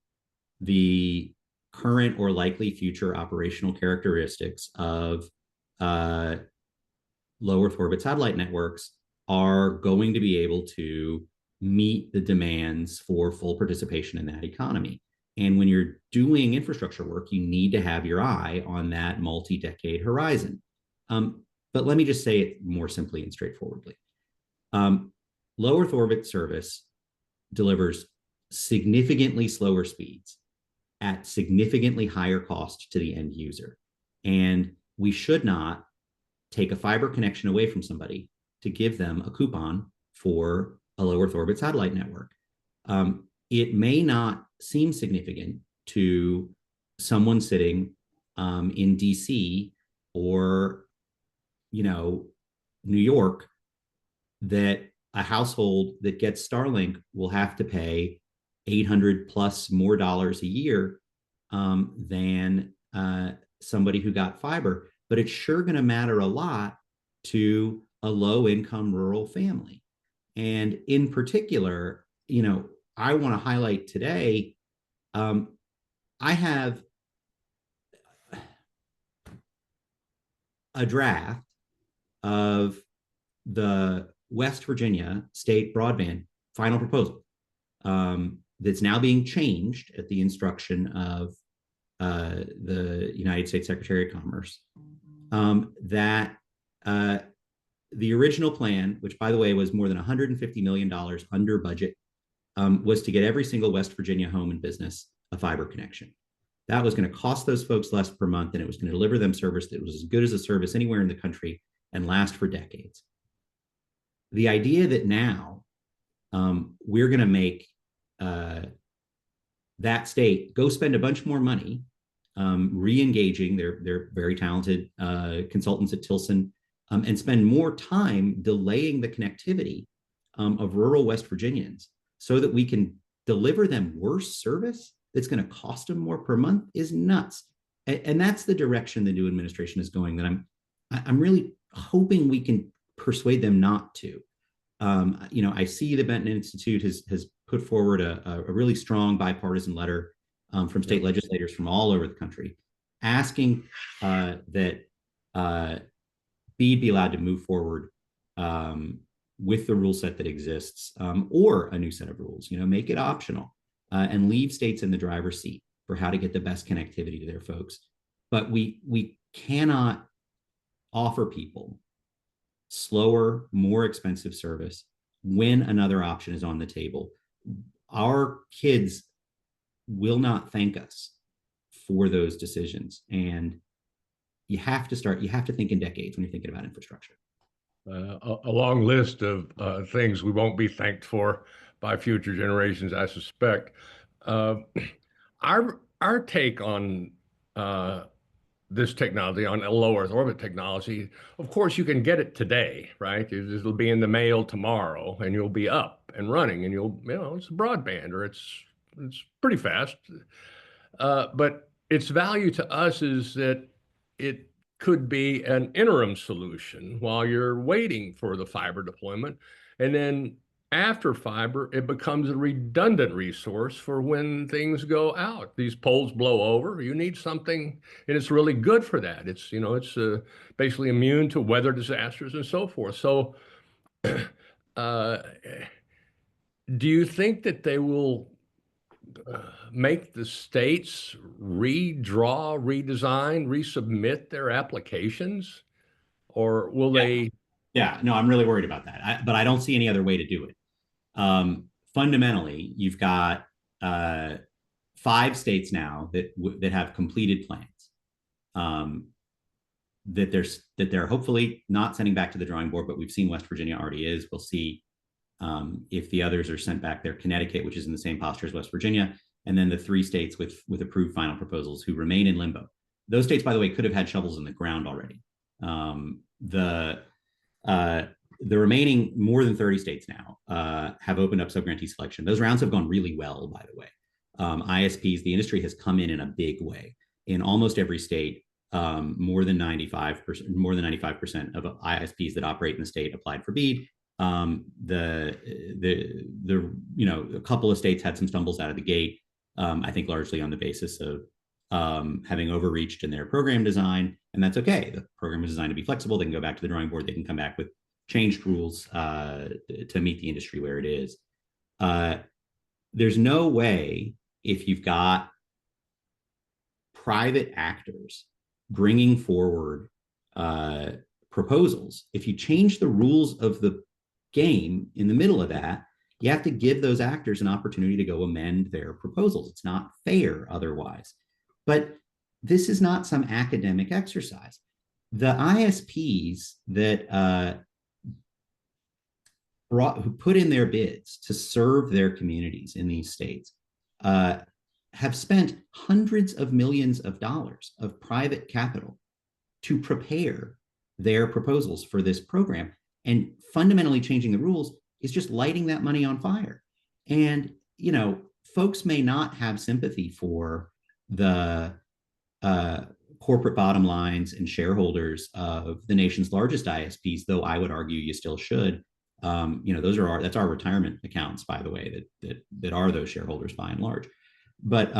the current or likely future operational characteristics of low Earth orbit satellite networks are going to be able to meet the demands for full participation in that economy. And when you're doing infrastructure work, you need to have your eye on that multi-decade horizon. But let me just say it more simply and straightforwardly. Low Earth orbit service delivers significantly slower speeds at significantly higher cost to the end user. And we should not take a fiber connection away from somebody to give them a coupon for a low Earth orbit satellite network. It may not seem significant to someone sitting in DC or, New York, that a household that gets Starlink will have to pay $800+ more a year than somebody who got fiber. But it's sure going to matter a lot to a low-income rural family. And in particular, I want to highlight today, I have a draft of the West Virginia state broadband final proposal that's now being changed at the instruction of the United States Secretary of Commerce, that the original plan, which by the way was more than $150 million under budget, was to get every single West Virginia home and business a fiber connection. That was going to cost those folks less per month, and it was going to deliver them service that was as good as a service anywhere in the country and last for decades. The idea that now we're going to make that state go spend a bunch more money re-engaging their very talented consultants at Tilson and spend more time delaying the connectivity of rural West Virginians so that we can deliver them worse service that's going to cost them more per month is nuts. And that's the direction the new administration is going, that I'm really hoping we can persuade them not to. I see the Benton Institute has put forward a really strong bipartisan letter from state legislators from all over the country, asking that BEAD be allowed to move forward with the rule set that exists, or a new set of rules. Make it optional and leave states in the driver's seat for how to get the best connectivity to their folks. But we cannot offer people slower, more expensive service when another option is on the table. Our kids will not thank us for those decisions. And you have to think in decades when you're thinking about infrastructure. A long list of things we won't be thanked for by future generations, I suspect. Our take on this technology, on a low Earth orbit technology, of course, you can get it today, right? It'll be in the mail tomorrow, and you'll be up and running, and it's broadband, or it's pretty fast. But its value to us is that it could be an interim solution while you're waiting for the fiber deployment. And then after fiber, it becomes a redundant resource for when things go out. These poles blow over, you need something, and it's really good for that. It's basically immune to weather disasters and so forth. So do you think that they will make the states redraw, redesign, resubmit their applications, or will they? Yeah, no, I'm really worried about that. But I don't see any other way to do it. Fundamentally, you've got 5 states now that have completed plans that they're hopefully not sending back to the drawing board, but we've seen West Virginia already is. We'll see if the others are sent back there. Connecticut, which is in the same posture as West Virginia, and then the 3 states with approved final proposals who remain in limbo. Those states, by the way, could have had shovels in the ground already. The remaining more than 30 states now have opened up subgrantee selection. Those rounds have gone really well, by the way. ISPs, the industry has come in a big way. In almost every state, more than 95% of ISPs that operate in the state applied for BEAD. A couple of states had some stumbles out of the gate. I think largely on the basis of having overreached in their program design, and that's okay. The program is designed to be flexible. They can go back to the drawing board. They can come back with changed rules to meet the industry where it is. There's no way, if you've got private actors bringing forward proposals, if you change the rules of the game in the middle of that, you have to give those actors an opportunity to go amend their proposals. It's not fair otherwise. But this is not some academic exercise. The ISPs that who put in their bids to serve their communities in these states have spent hundreds of millions of dollars of private capital to prepare their proposals for this program. And fundamentally changing the rules is just lighting that money on fire. And, folks may not have sympathy for the corporate bottom lines and shareholders of the nation's largest ISPs, though I would argue you still should. That's our retirement accounts, by the way, that are those shareholders by and large. But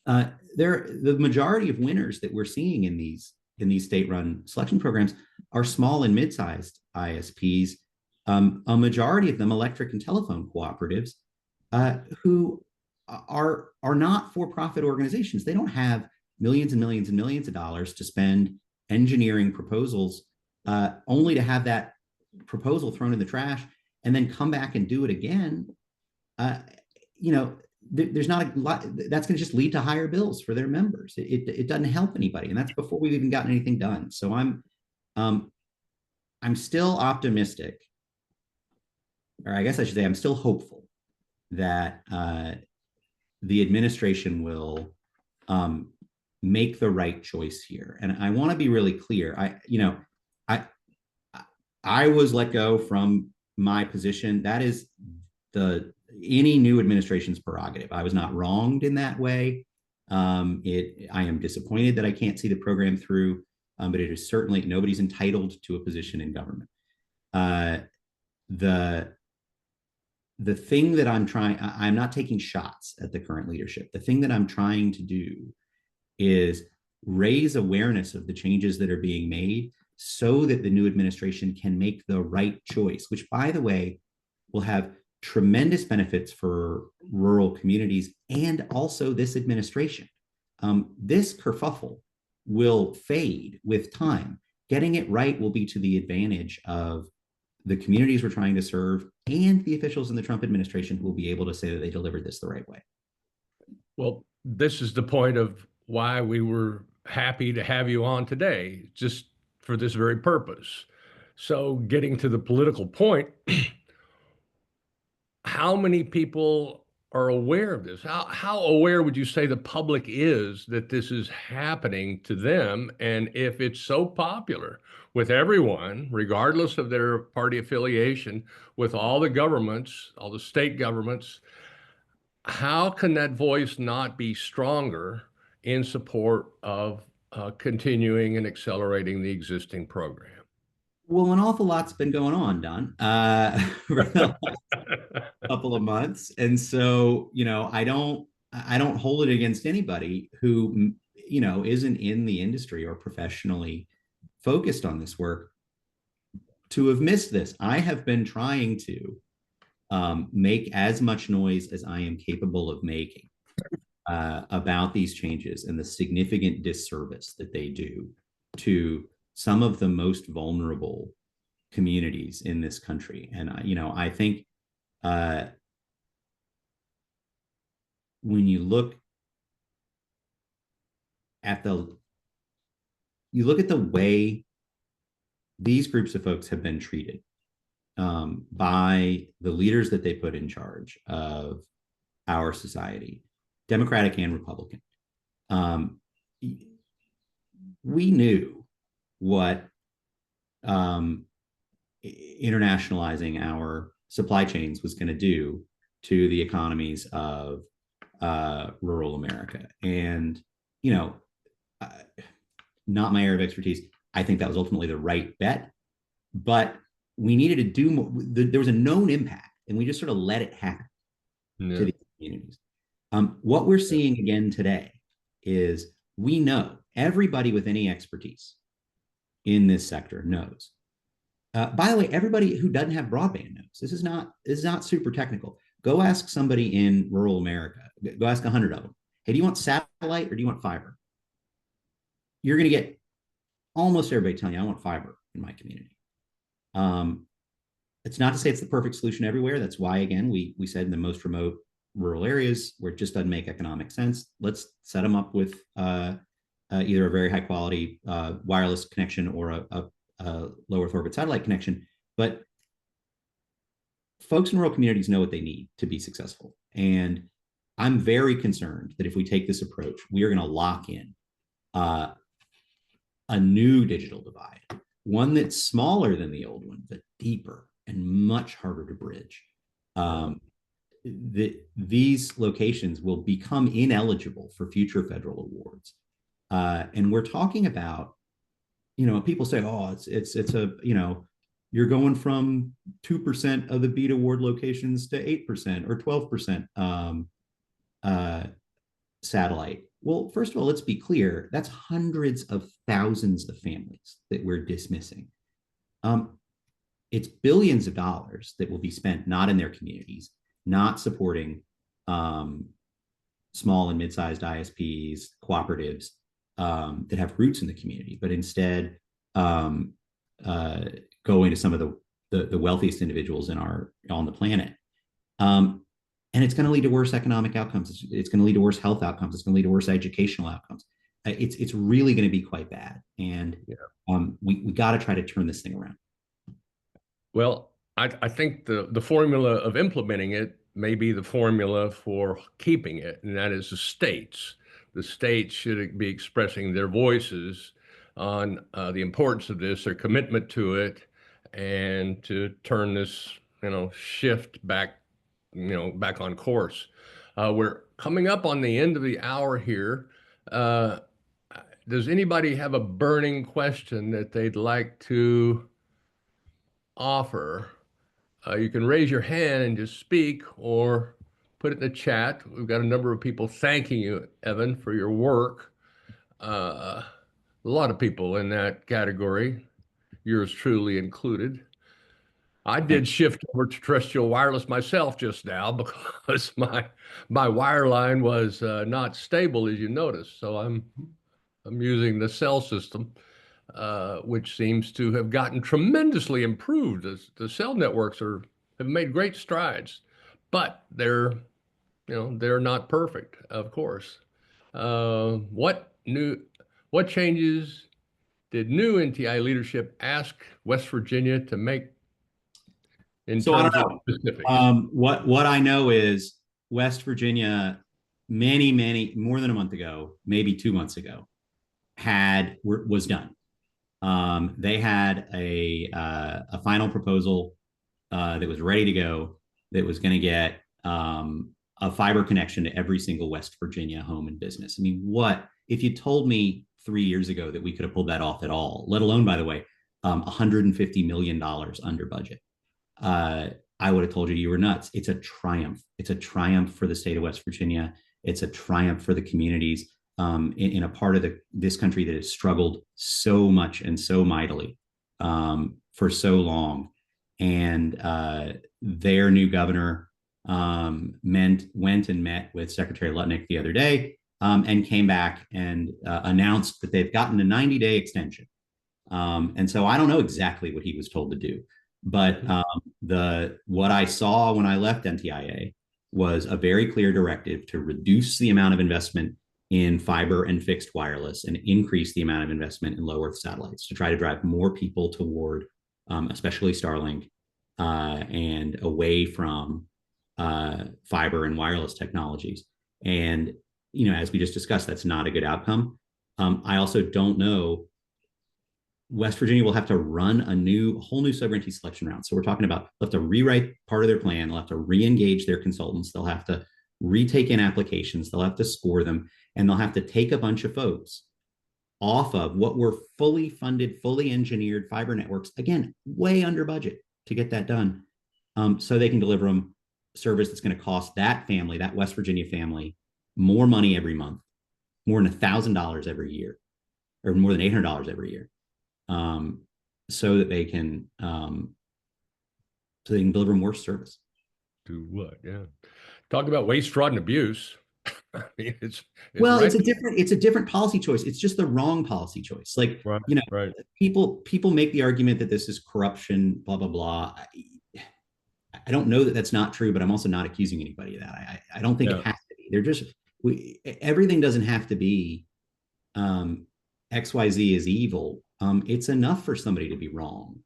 the majority of winners that we're seeing in these state-run selection programs are small and mid-sized ISPs. A majority of them electric and telephone cooperatives who are not for-profit organizations. They don't have millions and millions and millions of dollars to spend engineering proposals only to have that proposal thrown in the trash and then come back and do it again. There's not a lot that's going to just lead to higher bills for their members. It doesn't help anybody, and that's before we've even gotten anything done. So I'm still optimistic, or I guess I should say I'm still hopeful that the administration will make the right choice here. And I want to be really clear. I was let go from my position. That is any new administration's prerogative. I was not wronged in that way. I am disappointed that I can't see the program through, but it is certainly nobody's entitled to a position in government. The thing that I'm not taking shots at the current leadership. The thing that I'm trying to do is raise awareness of the changes that are being made so that the new administration can make the right choice, which, by the way, will have tremendous benefits for rural communities and also this administration. This kerfuffle will fade with time. Getting it right will be to the advantage of the communities we're trying to serve and the officials in the Trump administration who will be able to say that they delivered this the right way. Well, this is the point of why we were happy to have you on today, just for this very purpose. So getting to the political point, how many people are aware of this? How aware would you say the public is that this is happening to them? And if it's so popular with everyone, regardless of their party affiliation, with all the governments, all the state governments, how can that voice not be stronger in support of continuing and accelerating the existing program? Well, an awful lot's been going on, Don, for the last couple of months. And so, I don't hold it against anybody who, isn't in the industry or professionally focused on this work to have missed this. I have been trying to make as much noise as I am capable of making about these changes and the significant disservice that they do to some of the most vulnerable communities in this country. And, I think when you look at the way these groups of folks have been treated by the leaders that they put in charge of our society, Democratic and Republican, we knew what internationalizing our supply chains was going to do to the economies of rural America. And, you know, uh, not my area of expertise. I think that was ultimately the right bet, but we needed to do more. There was a known impact, and we just sort of let it happen to these communities. What we're seeing again today is we know everybody with any expertise in this sector knows. By the way, everybody who doesn't have broadband knows. This is not super technical. Go ask somebody in rural America. Go ask 100 of them. Hey, do you want satellite or do you want fiber? You're going to get almost everybody telling you, I want fiber in my community. It's not to say it's the perfect solution everywhere. That's why, again, we said in the most remote rural areas where it just doesn't make economic sense, let's set them up with either a very high quality wireless connection or a low Earth orbit satellite connection. But folks in rural communities know what they need to be successful. And I'm very concerned that if we take this approach, we are going to lock in a new digital divide, one that's smaller than the old one, but deeper and much harder to bridge. These locations will become ineligible for future federal awards. And we're talking about, people say, oh, it's a, you're going from 2% of the BEAD award locations to 8% or 12% satellite. Well, first of all, let's be clear. That's hundreds of thousands of families that we're dismissing. It's billions of dollars that will be spent not in their communities, not supporting small and mid-sized ISPs, cooperatives that have roots in the community, but instead going to some of the wealthiest individuals on the planet. And it's going to lead to worse economic outcomes. It's going to lead to worse health outcomes. It's going to lead to worse educational outcomes. It's really going to be quite bad. And we got to try to turn this thing around. Well, I think the formula of implementing it may be the formula for keeping it, and that is the states. The states should be expressing their voices on the importance of this, their commitment to it, and to turn this, shift back on course. We're coming up on the end of the hour here. Does anybody have a burning question that they'd like to offer? You can raise your hand and just speak, or put it in the chat. We've got a number of people thanking you, Evan, for your work. A lot of people in that category, yours truly included. I did shift over to terrestrial wireless myself just now because my wireline was not stable, as you noticed. So I'm using the cell system, which seems to have gotten tremendously improved. The cell networks have made great strides, but they're not perfect, of course. What changes did new NTIA leadership ask West Virginia to make? So I don't know. What I know is West Virginia, many more than a month ago, maybe 2 months ago, was done. They had a final proposal that was ready to go, that was going to get a fiber connection to every single West Virginia home and business. I mean, if you told me 3 years ago that we could have pulled that off at all, let alone, by the way, $150 million under budget, I would have told you were nuts. It's a triumph. It's a triumph for the state of West Virginia. It's a triumph for the communities in a part of this country that has struggled so much and so mightily for so long. And their new governor went and met with Secretary Lutnick the other day and came back and announced that they've gotten a 90-day extension. And so I don't know exactly what he was told to do. But what I saw when I left NTIA was a very clear directive to reduce the amount of investment in fiber and fixed wireless and increase the amount of investment in low Earth satellites to try to drive more people toward, especially Starlink, and away from fiber and wireless technologies. And, as we just discussed, that's not a good outcome. I also don't know. West Virginia will have to run a whole new sovereignty selection round. So we're talking about they'll have to rewrite part of their plan. They'll have to re-engage their consultants. They'll have to retake in applications. They'll have to score them, and they'll have to take a bunch of folks off of what were fully funded, fully engineered fiber networks, again, way under budget to get that done, so they can deliver them service that's going to cost that family, that West Virginia family, more money every month, more than $1,000 every year, or more than $800 every year, so that they can deliver more service. Do what? Yeah. Talk about waste, fraud, and abuse. I mean, it's Well, right. it's a different policy choice. It's just the wrong policy choice. Like, Right, you know, right. people make the argument that this is corruption, blah, blah, blah. I don't know that that's not true, but I'm also not accusing anybody of that. I don't think Yeah. it has to be. They're just, everything doesn't have to be XYZ is evil. It's enough for somebody to be wrong,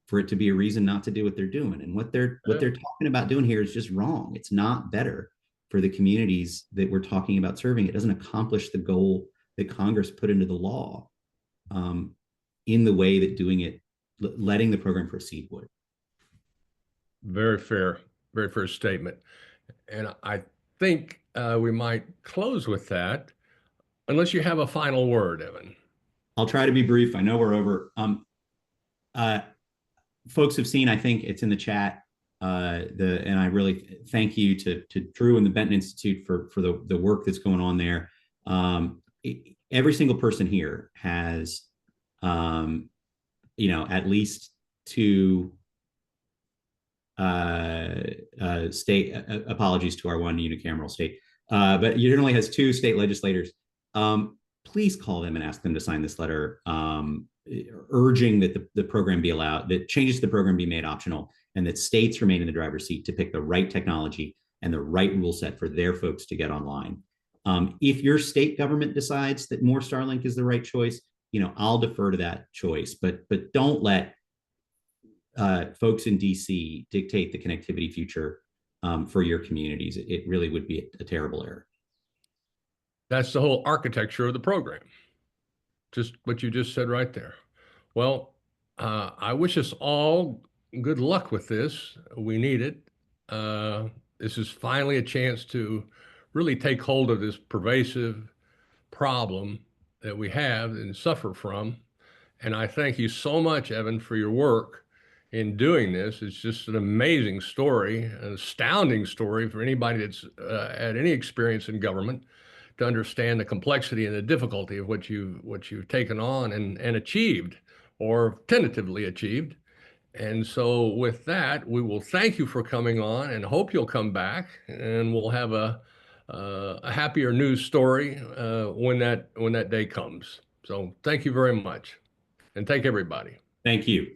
for it to be a reason not to do what they're doing. And what they're talking about doing here is just wrong. It's not better for the communities that we're talking about serving. It doesn't accomplish the goal that Congress put into the law in the way that doing it, letting the program proceed would. Very fair statement. And I think we might close with that, unless you have a final word, Evan. I'll try to be brief. I know we're over. Folks have seen, I think it's in the chat, and I really thank you to Drew and the Benton Institute for the work that's going on there. Every single person here has, at least two state apologies to our one unicameral state, but it generally has two state legislators. Please call them and ask them to sign this letter, urging that the program be allowed, that changes to the program be made optional, and that states remain in the driver's seat to pick the right technology and the right rule set for their folks to get online. If your state government decides that more Starlink is the right choice, I'll defer to that choice, but don't let folks in DC dictate the connectivity future for your communities. It really would be a terrible error. That's the whole architecture of the program. Just what you just said right there. Well, I wish us all good luck with this. We need it. This is finally a chance to really take hold of this pervasive problem that we have and suffer from. And I thank you so much, Evan, for your work in doing this. It's just an amazing story, an astounding story for anybody that's had any experience in government, to understand the complexity and the difficulty of what you've taken on and achieved, or tentatively achieved. And so with that, we will thank you for coming on and hope you'll come back, and we'll have a happier news story when that day comes. So thank you very much, and thank everybody. Thank you.